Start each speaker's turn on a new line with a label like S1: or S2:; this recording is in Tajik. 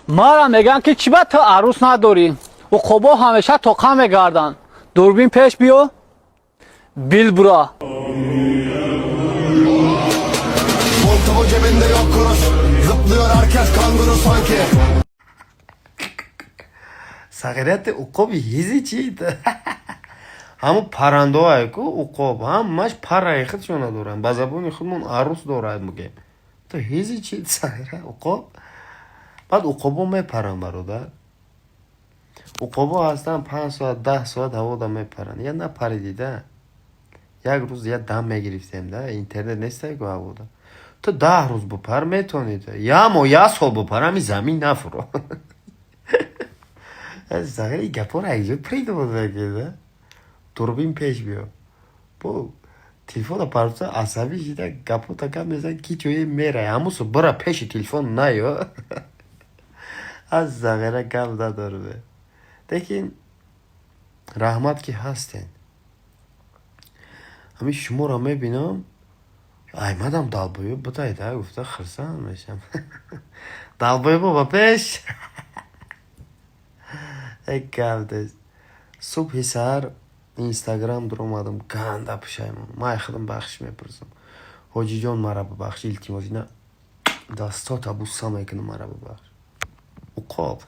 S1: مرا میگن که چی تو عروس نداری و خوبا همیشه توقع میگردن دوربین پیش بیو بیل برا
S2: Montumu cebinde yok kuruş. Zıplıyor herkes kanguru sanki.
S3: сағирати уқоби ҳизи чид ҳамун паррандоаеку уқоб ҳамаш парраи худшона доранд ба забони худмон арус дорад мегем то ҳизи чид сағира уқоб баъд уқобо мепаранд бародар уқобо ҳастанд 5 соат 10 соат ҳавода мепаранд я напаридида як рӯз я дам мегирифтем интернет нестайку ҳавода то 10 рӯз бупар метонид ямо як сол бупар ҳами замин нафуро сағира и гапоро акҷо придумада дурбин пеш биё бо телефона паруса асаби шида гапота гап мезан ки ҷое мерай ҳамусо бира пеши телефон наё аз сағира гап надорбе лекин раҳмат ки ҳастен ҳами шуморо мебинам аймадам далбоё бидайда гуфта хирсанд мешам далбоё боба пеш гавдес субҳи саҳар инстаграм дуромадам ганда пушаймон май худам бахш мепурсам ҳоҷиҷон мара бибахш илтимос ина дастота буса мекунам мара бибахш уқоб